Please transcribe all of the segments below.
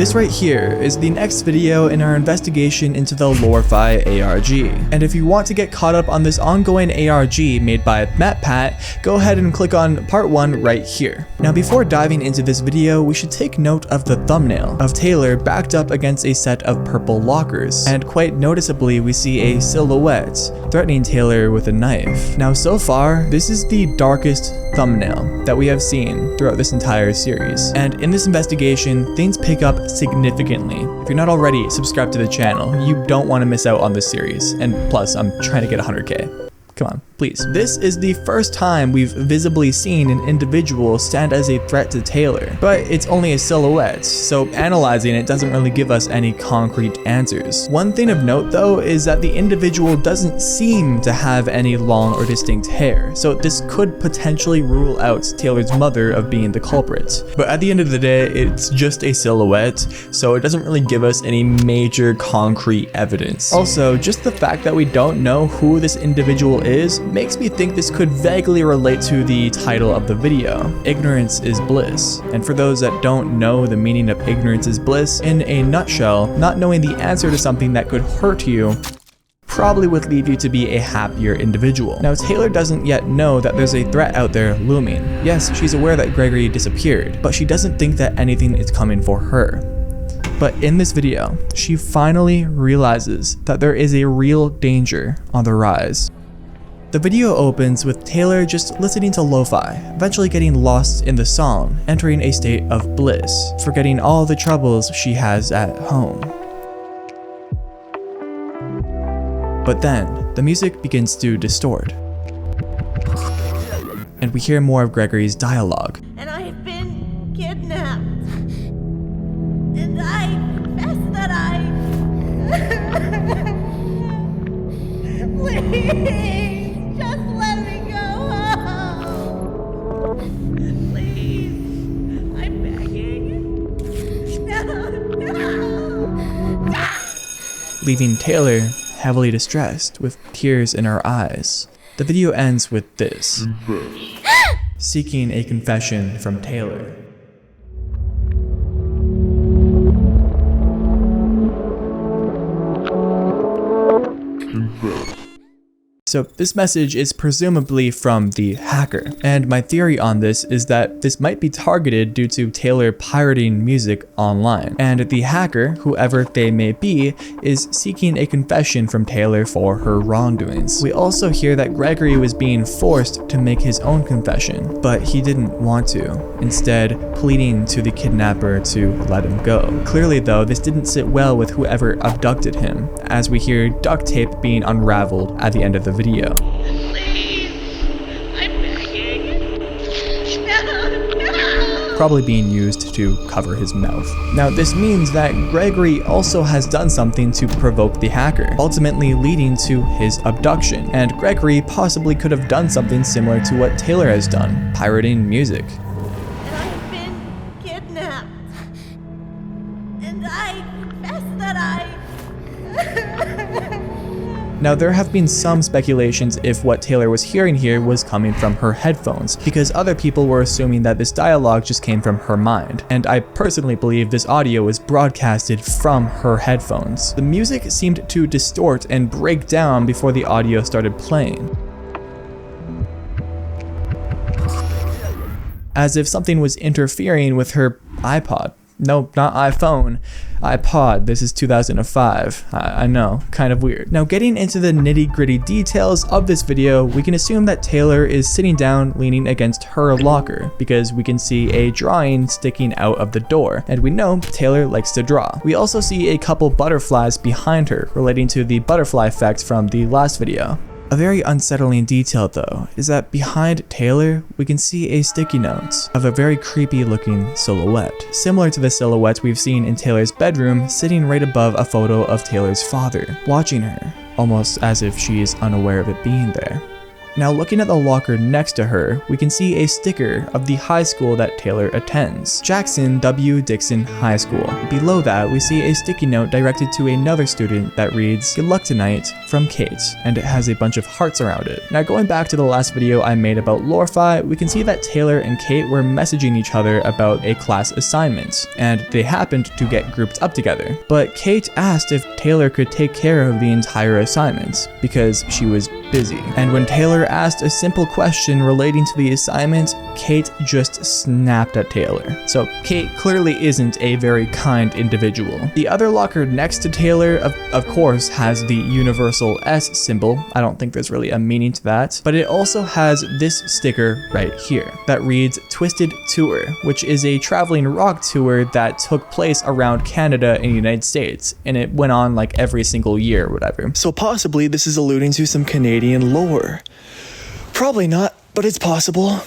This right here is the next video in our investigation into the LoreFi ARG. And if you want to get caught up on this ongoing ARG made by MatPat, go ahead and click on part 1 right here. Now before diving into this video, we should take note of the thumbnail of Taylor backed up against a set of purple lockers. And quite noticeably, we see a silhouette threatening Taylor with a knife. Now so far, this is the darkest thumbnail that we have seen throughout this entire series. And in this investigation, things pick up significantly. If you're not already subscribed to the channel, you don't want to miss out on this series. And plus, I'm trying to get 100K. Come on, please. This is the first time we've visibly seen an individual stand as a threat to Taylor, but it's only a silhouette, so analyzing it doesn't really give us any concrete answers. One thing of note though is that the individual doesn't seem to have any long or distinct hair, so this could potentially rule out Taylor's mother of being the culprit. But at the end of the day, it's just a silhouette, so it doesn't really give us any major concrete evidence. Also, just the fact that we don't know who this individual is makes me think this could vaguely relate to the title of the video, Ignorance is Bliss. And for those that don't know the meaning of ignorance is bliss, in a nutshell, not knowing the answer to something that could hurt you probably would leave you to be a happier individual. Now Taylor doesn't yet know that there's a threat out there looming. Yes, she's aware that Gregory disappeared, but she doesn't think that anything is coming for her. But in this video, she finally realizes that there is a real danger on the rise. The video opens with Taylor just listening to lo-fi, eventually getting lost in the song, entering a state of bliss, forgetting all the troubles she has at home. But then, the music begins to distort, and we hear more of Gregory's dialogue. And I have been kidnapped, and I confess that Please! Just let me go home. Please. I'm begging. No. Leaving Taylor heavily distressed with tears in her eyes. The video ends with this. Seeking a confession from Taylor. So this message is presumably from the hacker, and my theory on this is that this might be targeted due to Taylor pirating music online, and the hacker, whoever they may be, is seeking a confession from Taylor for her wrongdoings. We also hear that Gregory was being forced to make his own confession, but he didn't want to, instead pleading to the kidnapper to let him go. Clearly though, this didn't sit well with whoever abducted him, as we hear duct tape being unraveled at the end of the video. Please, I'm begging. No. Probably being used to cover his mouth. Now this means that Gregory also has done something to provoke the hacker, ultimately leading to his abduction, and Gregory possibly could have done something similar to what Taylor has done, pirating music. And I have been kidnapped, and I confess that Now there have been some speculations if what Taylor was hearing here was coming from her headphones, because other people were assuming that this dialogue just came from her mind, and I personally believe this audio was broadcasted from her headphones. The music seemed to distort and break down before the audio started playing, as if something was interfering with her iPod. No, not iPhone, iPod. This is 2005. I know, kind of weird. Now getting into the nitty-gritty details of this video, we can assume that Taylor is sitting down leaning against her locker, because we can see a drawing sticking out of the door, and we know Taylor likes to draw. We also see a couple butterflies behind her, relating to the butterfly effect from the last video. A very unsettling detail though is that behind Taylor we can see a sticky note of a very creepy looking silhouette, similar to the silhouette we've seen in Taylor's bedroom, sitting right above a photo of Taylor's father, watching her, almost as if she is unaware of it being there. Now looking at the locker next to her, we can see a sticker of the high school that Taylor attends, Jackson W. Dixon High School. Below that, we see a sticky note directed to another student that reads, "Good luck tonight," from Kate, and it has a bunch of hearts around it. Now going back to the last video I made about LoreFi, we can see that Taylor and Kate were messaging each other about a class assignment, and they happened to get grouped up together. But Kate asked if Taylor could take care of the entire assignment, because she was busy. And when Taylor asked a simple question relating to the assignment, Kate just snapped at Taylor. So Kate clearly isn't a very kind individual. The other locker next to Taylor, of course, has the universal S symbol. I don't think there's really a meaning to that, but it also has this sticker right here that reads Twisted Tour, which is a traveling rock tour that took place around Canada and the United States, and it went on like every single year or whatever. So possibly this is alluding to some Canadian lore. Probably not, but it's possible.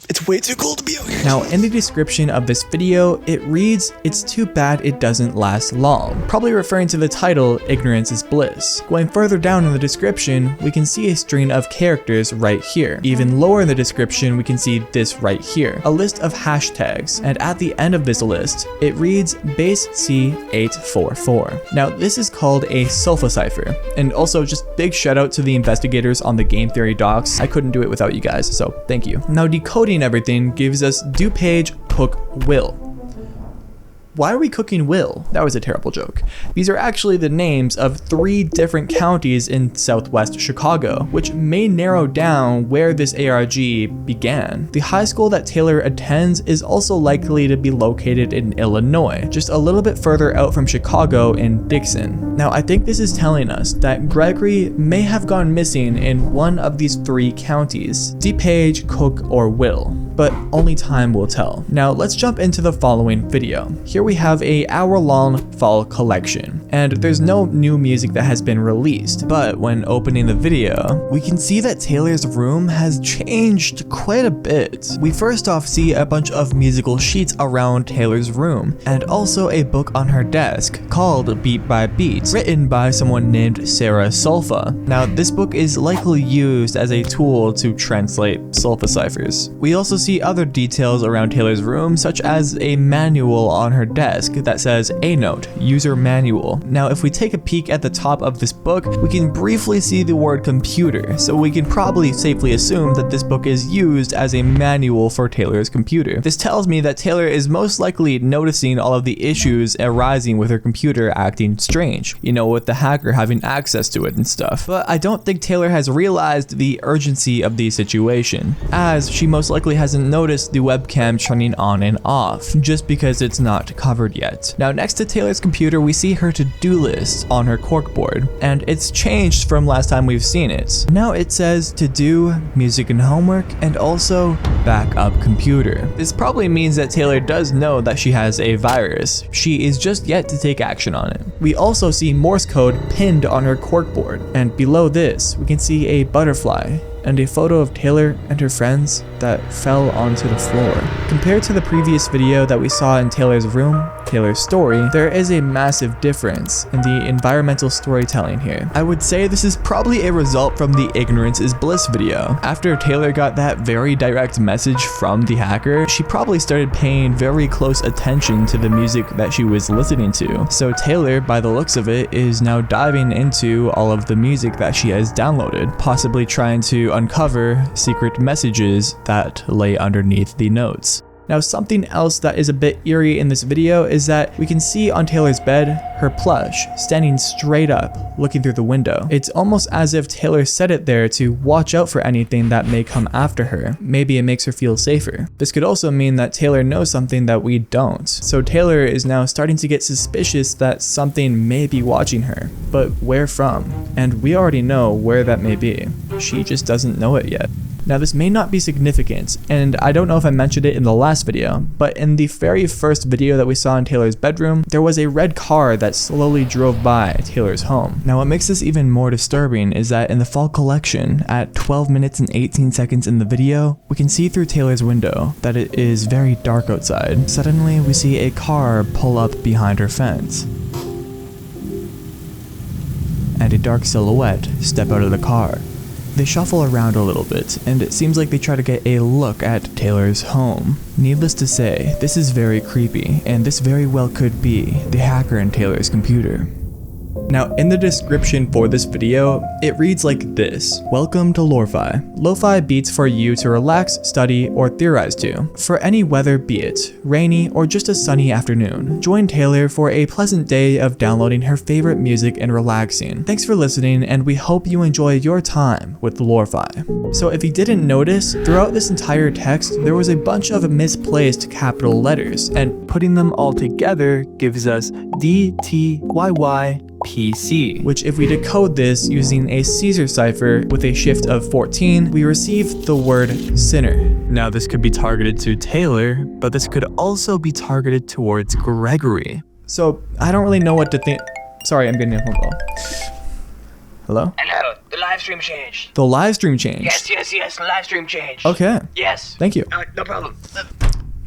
It's way too cool to be out here. Now, in the description of this video, it reads, "It's too bad it doesn't last long," probably referring to the title, Ignorance is Bliss. Going further down in the description, we can see a string of characters right here. Even lower in the description, we can see this right here, a list of hashtags, and at the end of this list, it reads base C844. Now, this is called a sulfa cipher, and also just big shout out to the investigators on the game theory docs. I couldn't do it without you guys, so thank you. Now, decoding everything gives us DuPage Cook Will. Why are we cooking Will? That was a terrible joke. These are actually the names of 3 different counties in southwest Chicago, which may narrow down where this ARG began. The high school that Taylor attends is also likely to be located in Illinois, just a little bit further out from Chicago in Dixon. Now, I think this is telling us that Gregory may have gone missing in one of these 3 counties, DuPage, Cook, or Will, but only time will tell. Now, let's jump into the following video. Here we have a hour-long fall collection, and there's no new music that has been released, but when opening the video, we can see that Taylor's room has changed quite a bit. We first off see a bunch of musical sheets around Taylor's room, and also a book on her desk called Beat by Beat, written by someone named Sarah Sulfa. Now, this book is likely used as a tool to translate sulfa ciphers. We also see other details around Taylor's room, such as a manual on her desk that says A note, user manual. Now, if we take a peek at the top of this book, we can briefly see the word computer, so we can probably safely assume that this book is used as a manual for Taylor's computer. This tells me that Taylor is most likely noticing all of the issues arising with her computer acting strange, you know, with the hacker having access to it and stuff. But I don't think Taylor has realized the urgency of the situation, as she most likely hasn't noticed the webcam turning on and off, just because it's not covered yet. Now, next to Taylor's computer, we see her to-do list on her corkboard, and it's changed from last time we've seen it. Now it says to do music and homework, and also backup computer. This probably means that Taylor does know that she has a virus. She is just yet to take action on it. We also see Morse code pinned on her corkboard, and below this, we can see a butterfly and a photo of Taylor and her friends that fell onto the floor. Compared to the previous video that we saw in Taylor's room, Taylor's story, there is a massive difference in the environmental storytelling here. I would say this is probably a result from the Ignorance is Bliss video. After Taylor got that very direct message from the hacker, she probably started paying very close attention to the music that she was listening to. So Taylor, by the looks of it, is now diving into all of the music that she has downloaded, possibly trying to uncover secret messages that lay underneath the notes. Now, something else that is a bit eerie in this video is that we can see on Taylor's bed her plush standing straight up, looking through the window. It's almost as if Taylor set it there to watch out for anything that may come after her. Maybe it makes her feel safer. This could also mean that Taylor knows something that we don't. So Taylor is now starting to get suspicious that something may be watching her, but where from? And we already know where that may be. She just doesn't know it yet. Now, this may not be significant, and I don't know if I mentioned it in the last video, but in the very first video that we saw in Taylor's bedroom, there was a red car that slowly drove by Taylor's home. Now, what makes this even more disturbing is that in the fall collection, at 12 minutes and 18 seconds in the video, we can see through Taylor's window that it is very dark outside. Suddenly, we see a car pull up behind her fence, and a dark silhouette step out of the car. they shuffle around a little bit, and it seems like they try to get a look at Taylor's home. Needless to say, this is very creepy, and this very well could be the hacker in Taylor's computer. Now, in the description for this video, it reads like this: Welcome to LoreFi. Lo-fi beats for you to relax, study, or theorize to. For any weather, be it rainy or just a sunny afternoon. Join Taylor for a pleasant day of downloading her favorite music and relaxing. Thanks for listening, and we hope you enjoy your time with LoreFi. So if you didn't notice, throughout this entire text, there was a bunch of misplaced capital letters, and putting them all together gives us DTYY PC, which if we decode this using a Caesar cipher with a shift of 14, we receive the word sinner. Now this could be targeted to Taylor, but this could also be targeted towards Gregory. So I don't really know what to think. Sorry, I'm getting a phone call. Hello? Hello, the live stream changed. The live stream changed? Yes, the live stream changed. Okay. Yes. Thank you. No problem.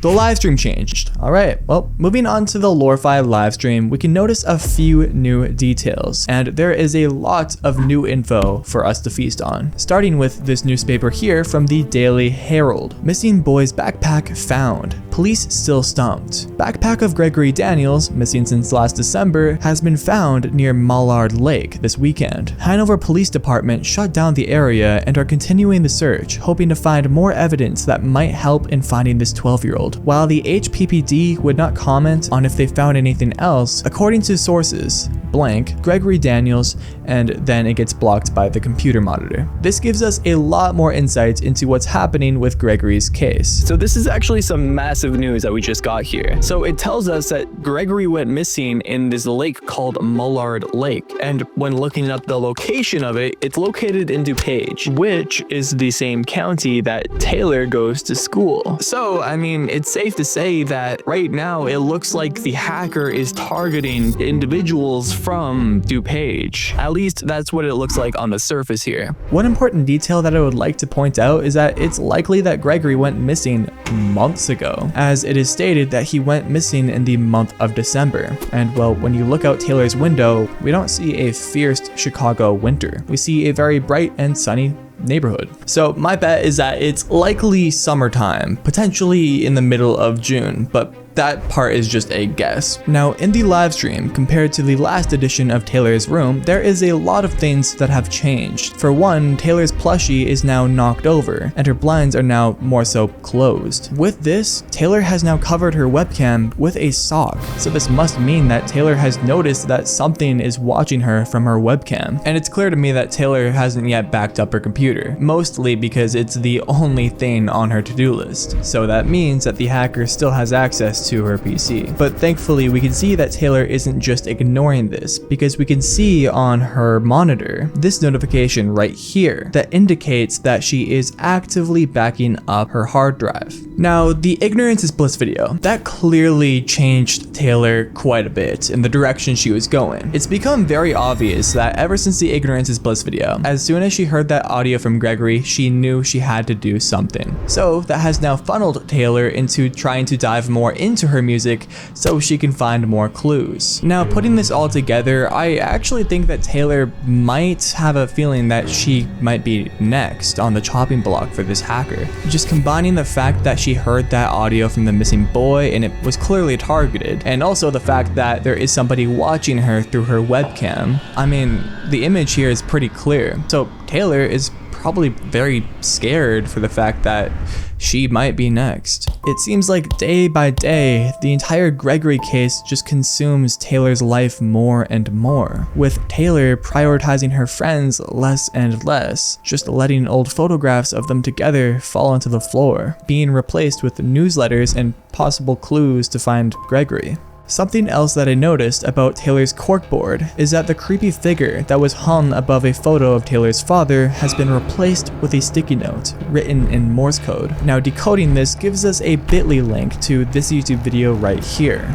The live stream changed. All right, well, moving on to the LoreFi live stream, we can notice a few new details, and there is a lot of new info for us to feast on. Starting with this newspaper here from the Daily Herald. Missing boy's backpack found. Police still stumped. Backpack of Gregory Daniels, missing since last December, has been found near Mallard Lake this weekend. Hanover Police Department shut down the area and are continuing the search, hoping to find more evidence that might help in finding this 12-year-old. While the HPPD would not comment on if they found anything else, according to sources, blank, Gregory Daniels, and then it gets blocked by the computer monitor. This gives us a lot more insight into what's happening with Gregory's case. So this is actually some massive news that we just got here. So it tells us that Gregory went missing in this lake called Mallard Lake, and when looking up the location of it, it's located in DuPage, which is the same county that Taylor goes to school. So, I mean, it's safe to say that right now it looks like the hacker is targeting individuals from DuPage. At least that's what it looks like on the surface here. One important detail that I would like to point out is that it's likely that Gregory went missing months ago, as it is stated that he went missing in the month of December. And well, when you look out Taylor's window, we don't see a fierce Chicago winter. We see a very bright and sunny neighborhood. So my bet is that it's likely summertime, potentially in the middle of June, but that part is just a guess. Now, in the live stream, compared to the last edition of Taylor's room, there is a lot of things that have changed. For one, Taylor's plushie is now knocked over, and her blinds are now more so closed. With this, Taylor has now covered her webcam with a sock, so this must mean that Taylor has noticed that something is watching her from her webcam. And it's clear to me that Taylor hasn't yet backed up her computer, mostly because it's the only thing on her to-do list. So that means that the hacker still has access to her PC. But thankfully, we can see that Taylor isn't just ignoring this, because we can see on her monitor this notification right here that indicates that she is actively backing up her hard drive. Now, the ignorance is bliss video, that clearly changed Taylor quite a bit in the direction she was going. It's become very obvious that ever since the ignorance is bliss video, as soon as she heard that audio from Gregory, she knew she had to do something. So that has now funneled Taylor into trying to dive more into her music so she can find more clues. Now, putting this all together, I actually think that Taylor might have a feeling that she might be next on the chopping block for this hacker. Just combining the fact that she heard that audio from the missing boy and it was clearly targeted, and also the fact that there is somebody watching her through her webcam. I mean, the image here is pretty clear. So Taylor is probably very scared for the fact that she might be next. It seems like day by day, the entire Gregory case just consumes Taylor's life more and more, with Taylor prioritizing her friends less and less, just letting old photographs of them together fall onto the floor, being replaced with newsletters and possible clues to find Gregory. Something else that I noticed about Taylor's corkboard is that the creepy figure that was hung above a photo of Taylor's father has been replaced with a sticky note written in Morse code. Now, decoding this gives us a bit.ly link to this YouTube video right here.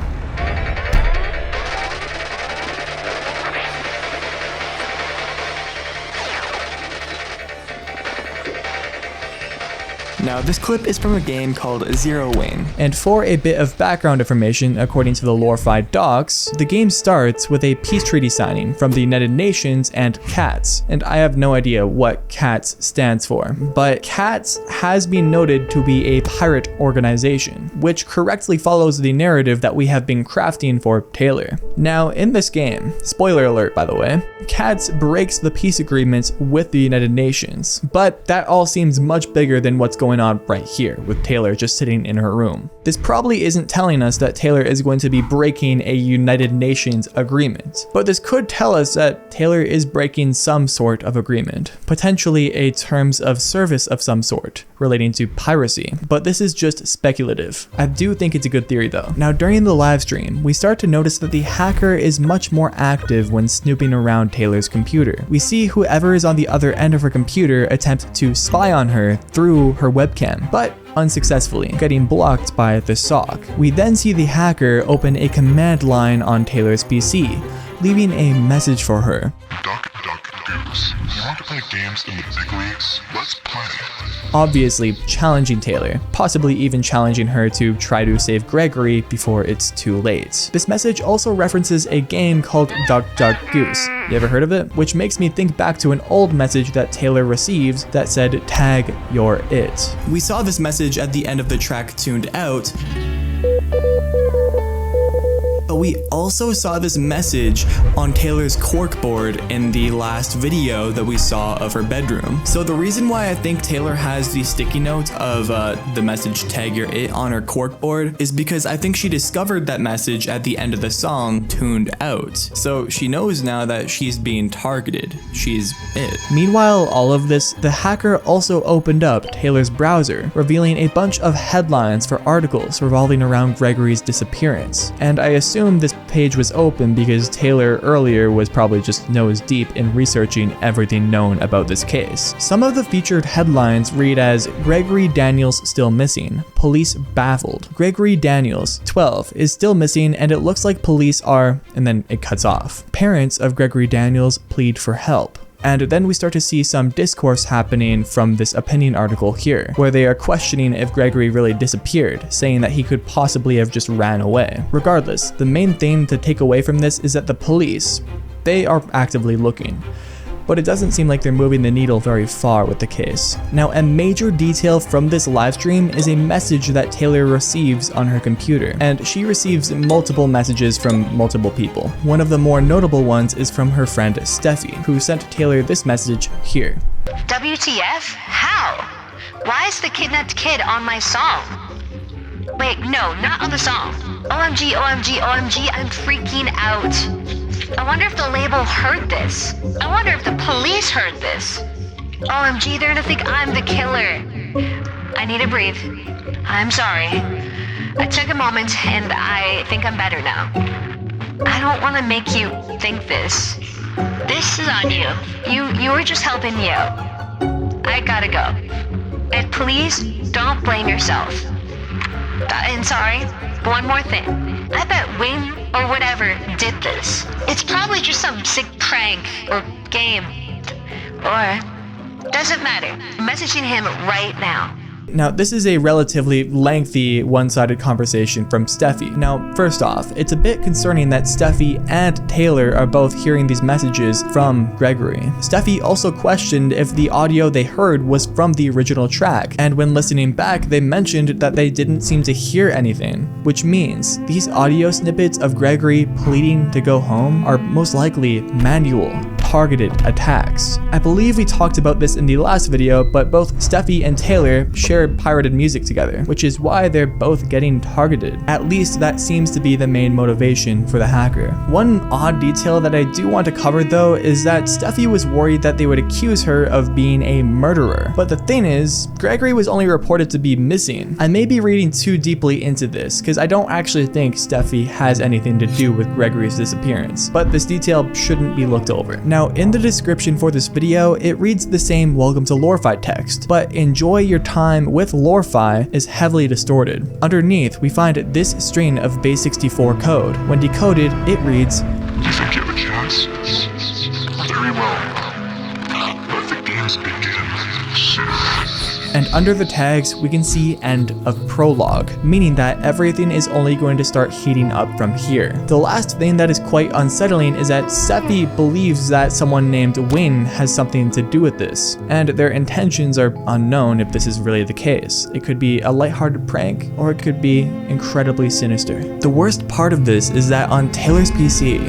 Now, this clip is from a game called Zero Wing. And for a bit of background information, according to the LoreFi docs, the game starts with a peace treaty signing from the United Nations and CATS. And I have no idea what CATS stands for, but CATS has been noted to be a pirate organization, which correctly follows the narrative that we have been crafting for Taylor. Now, in this game, spoiler alert by the way, CATS breaks the peace agreements with the United Nations, but that all seems much bigger than what's going on right here with Taylor just sitting in her room. This probably isn't telling us that Taylor is going to be breaking a United Nations agreement, but this could tell us that Taylor is breaking some sort of agreement, potentially a terms of service of some sort relating to piracy, but this is just speculative. I do think it's a good theory though. Now, during the live stream, we start to notice that the hacker is much more active when snooping around Taylor's computer. We see whoever is on the other end of her computer attempt to spy on her through her webcam, but unsuccessfully, getting blocked by the SOC. We then see the hacker open a command line on Taylor's PC, leaving a message for her. Duck, goose. You want to play games in the big leagues? Let's play. Obviously challenging Taylor, possibly even challenging her to try to save Gregory before it's too late. This message also references a game called Duck, Goose. You ever heard of it? Which makes me think back to an old message that Taylor received that said, "Tag you're it." We saw this message at the end of the track Tuned Out, but we also saw this message on Taylor's corkboard in the last video that we saw of her bedroom. So the reason why I think Taylor has the sticky note of the message "Tag you're it" on her corkboard is because I think she discovered that message at the end of the song Tuned Out. So she knows now that she's being targeted. She's it. Meanwhile, all of this, the hacker also opened up Taylor's browser, revealing a bunch of headlines for articles revolving around Gregory's disappearance. And I assume this page was open because Taylor earlier was probably just nose deep in researching everything known about this case. Some of the featured headlines read as "Gregory Daniels still missing. Police baffled. Gregory Daniels, 12, is still missing and it looks like police are," and then it cuts off. "Parents of Gregory Daniels plead for help." And then we start to see some discourse happening from this opinion article here, where they are questioning if Gregory really disappeared, saying that he could possibly have just ran away. Regardless, the main thing to take away from this is that the police, they are actively looking, but it doesn't seem like they're moving the needle very far with the case. Now, a major detail from this live stream is a message that Taylor receives on her computer, and she receives multiple messages from multiple people. One of the more notable ones is from her friend Steffi, who sent Taylor this message here. WTF? How? Why is the kidnapped kid on my song? Wait, no, not on the song. OMG, OMG, OMG, I'm freaking out. I wonder if the label heard this. I wonder if the police heard this. OMG, they're gonna think I'm the killer. I need to breathe. I'm sorry. I took a moment and I think I'm better now. I don't want to make you think this. This is on you. You were just helping me out. I gotta go. And please don't blame yourself. And sorry, one more thing. I bet Wing or whatever did this. It's probably just some sick prank or game. Or, doesn't matter. I'm messaging him right now. Now, this is a relatively lengthy one-sided conversation from Steffi. Now, first off, it's a bit concerning that Steffi and Taylor are both hearing these messages from Gregory. Steffi also questioned if the audio they heard was from the original track, and when listening back, they mentioned that they didn't seem to hear anything, which means these audio snippets of Gregory pleading to go home are most likely manual, targeted attacks. I believe we talked about this in the last video, but both Steffi and Taylor share pirated music together, which is why they're both getting targeted. At least that seems to be the main motivation for the hacker. One odd detail that I do want to cover though is that Steffi was worried that they would accuse her of being a murderer. But the thing is, Gregory was only reported to be missing. I may be reading too deeply into this because I don't actually think Steffi has anything to do with Gregory's disappearance, but this detail shouldn't be looked over. Now, in the description for this video, it reads the same "Welcome to LoreFi" text, but "Enjoy your time with LoreFi" is heavily distorted. Underneath, we find this string of base64 code. When decoded, it reads, You think you have a chance? Very well. Let the games begin, sir. And under the tags, we can see end of prologue, meaning that everything is only going to start heating up from here. The last thing that is quite unsettling is that Seppi believes that someone named Wing has something to do with this, and their intentions are unknown if this is really the case. It could be a lighthearted prank, or it could be incredibly sinister. The worst part of this is that on Taylor's PC,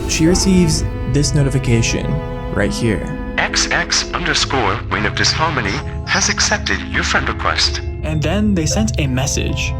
she receives this notification right here. XX_Wing of Disharmony has accepted your friend request. And then they sent a message.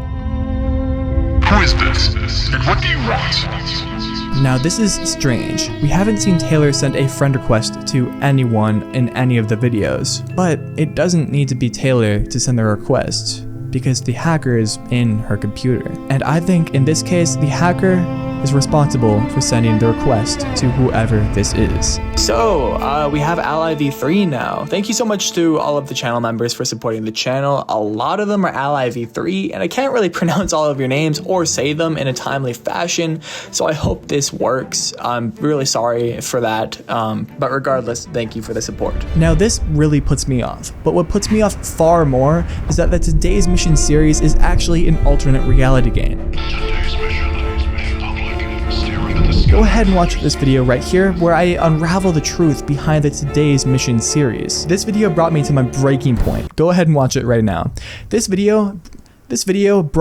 Who is this? And what do you want? Now this is strange. We haven't seen Taylor send a friend request to anyone in any of the videos, but it doesn't need to be Taylor to send the request, because the hacker is in her computer. And I think in this case, the hacker is responsible for sending the request to whoever this is. So, we have Ally V3 now. Thank you so much to all of the channel members for supporting the channel. A lot of them are Ally V3, and I can't really pronounce all of your names or say them in a timely fashion, so I hope this works. I'm really sorry for that, but regardless, thank you for the support. Now, this really puts me off, but what puts me off far more is that the Today's Mission series is actually an alternate reality game. Go ahead and watch this video right here where I unravel the truth behind the Today's Mission series. This video brought me to my breaking point. Go ahead and watch it right now. This video brought